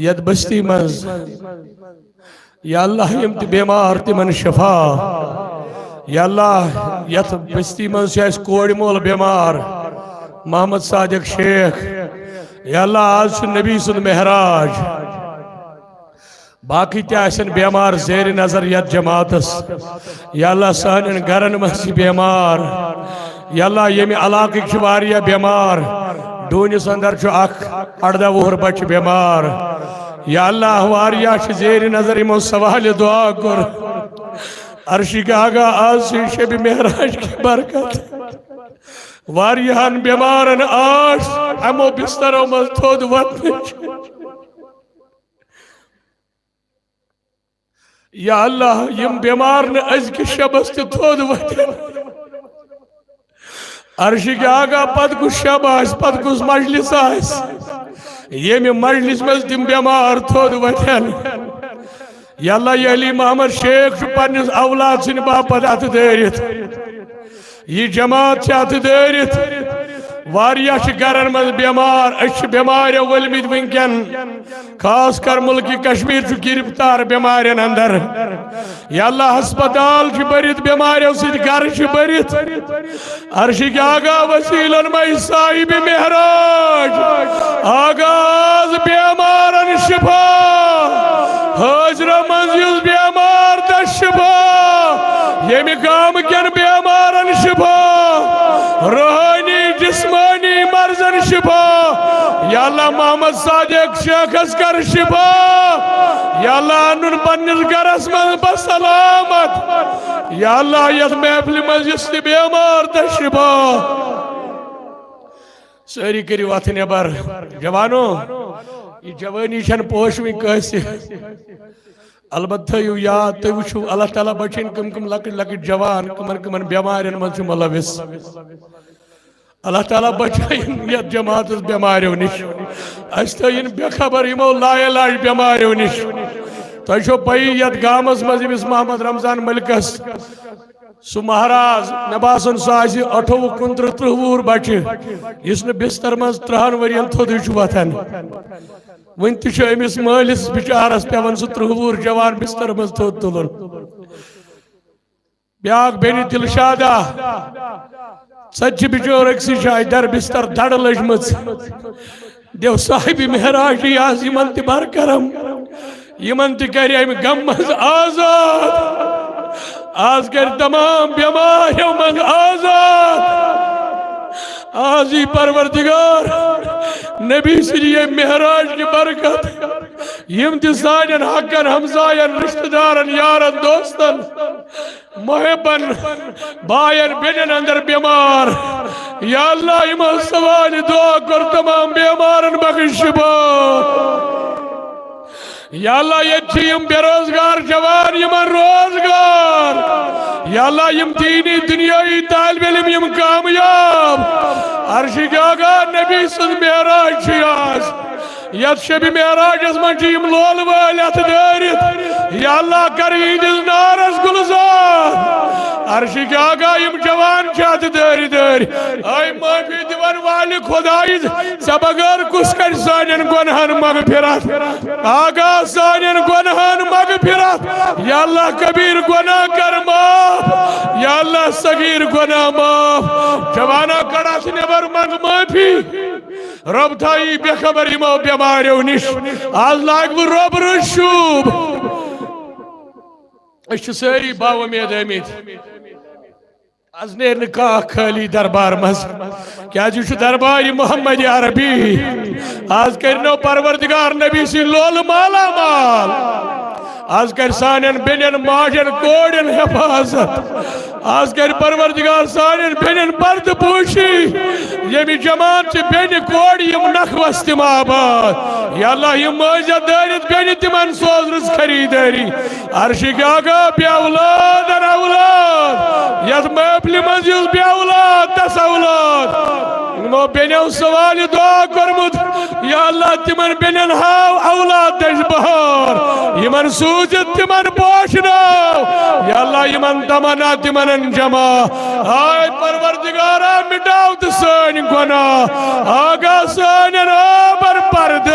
ید بستی مز یا اللہ یم تی بیمار تمن شفا یا اللہ یت بستی مز چھ کوڑ مول بیمار محمد صادق شیخ یا اللہ آج نبی سن مہراج باقی تیاسن بیمار زیر نظر یت جماعتس یا اللہ سانن گرن مز بیمار یا اللہ یمی علاقی چواریا بیمار ڈونس اندر چو اخ 18 وہر بچ بیمار یا اللہ واریا چھ زیر نظر امو سوال دعا کر عرشی کا آگا آج سے شب مہراج کی برکت واریہن بیمارن آج ہمو بستروں مز تھود وطنچ یا اللہ یم بیمارن از کی شبست تھود وطن عرشی کے آگا پت کس شب آس پت کس مجلس آس یہ مجلس میں تم بیمار تھود وطن یا اللہ یہ علی محمد شیخ پنس اولاد سن باپت ات دارت یہ جماعت چھ ات دارت واریاہ چھ گرن مز بیمار اچھ بیمار ولمت ونکن خاص کر ملکی کشمیر چھ گرفتار بیمارین اندر یا اللہ ہسپتال چھ برت بیماریوں سید گر چھ برت عرشی کے آگا وسیلن میں صاحب مہراج آغاز بیمارن شفا حاضر منزل بیمار دا شفا یمی کام کن بیمارن شفا روحانی جسمانی مرزن شفا یا اللہ محمد صادق شیخ اسکر شفا یا اللہ انن پنیز گرس من بسلامت یا اللہ یت محفل مجلس بیمار دا شفا ساری کری وات نبر جوانو یہ جوانی چھن پوشوی کیسے البتہ یو یاد تو وچھو اللہ تعالیٰ بچین کم کم لکٹ لکٹ جوان کمن کمن بیمارین من چھو ملوث اللہ تعالیٰ بچائیں یت جماعت بیماریوں نش استعین بے خبر یمو لا علاج بیماریوں نش تو چھو پئی یت گامس مزیمس محمد رمضان ملکس سو مہراز نباسن سو آسی 28 کنتر 30 بچے اس نے بستر مز 30 ورین تھودی چھو وطن ون تہ امس مالس بچارس پیون سہ 30 جوان بستر مز تھود تلن بیاکھ بینی دلشادہ سچ بچور اکسی جائے در بستر دڑ لجمت دیو صاحب مہراج آز یمن تہ بر کرم یمن تہ کری ام غم مز آزاد آز کر تمام بیماریوں من آزاد آزی پروردگار نبی صلی مہراج کی برکت یم تی سانین حقن ہمزائن رشتہ دارن یارن دوستن محبن بائن بینن اندر بیمار یا اللہ ایمان سوال دعا کر تمام بیمارن بخش شفا یا اللہ یہ چیم بے روزگار جوان یمن روزگار یا اللہ یم دینی دنیای طالب علم یم کامیاب عرشی کے آگا نبی صد مہراج شیاز یت شب مہراج از من چیم لول والیت دارت یا اللہ کرید از نارس گلزار عرشی کے آگا یم جوان چاہت داری داری آئی معافی دیوان والی خدایز سب اگر کس کر سانین گنہن مغفرت آگا سانین گنہن مغفرت یا اللہ کبیر گناہ کر معاف یا اللہ صغیر گناہ معاف جوانا کڑا سنے بر منگ معافی رب تھائی بے خبر امو بیماریوں نش آز لاغ وہ رب رشوب اشت ساری باو امید امید از نیر نکاح خالی دربار مز کیا جو درباری محمد عربی آز کرنو پروردگار نبی سی لول مالا مال آز کر سانین بینین ماجن کوڑن حفاظت آز کر پروردگار سانین بینین پرد پوشی یمی جماعت چی بینی کوڑی یم نخوست آباد یا اللہ یم موجہ دارت بینی تمن سوز رس خریداری عرشی کے آگا بی اولاد ان اولاد یت محفلی منزیز بی اولاد دس اولاد مو بینیو سوال دعا کرمت یا اللہ تمن بینین ہاو اولاد دش بہار یمن سوزت تمن پوشنو یا اللہ یمن تمنا تمن انجمع آئے پروردگارا مٹاو تسانی گناہ آگا سانی آبر پرد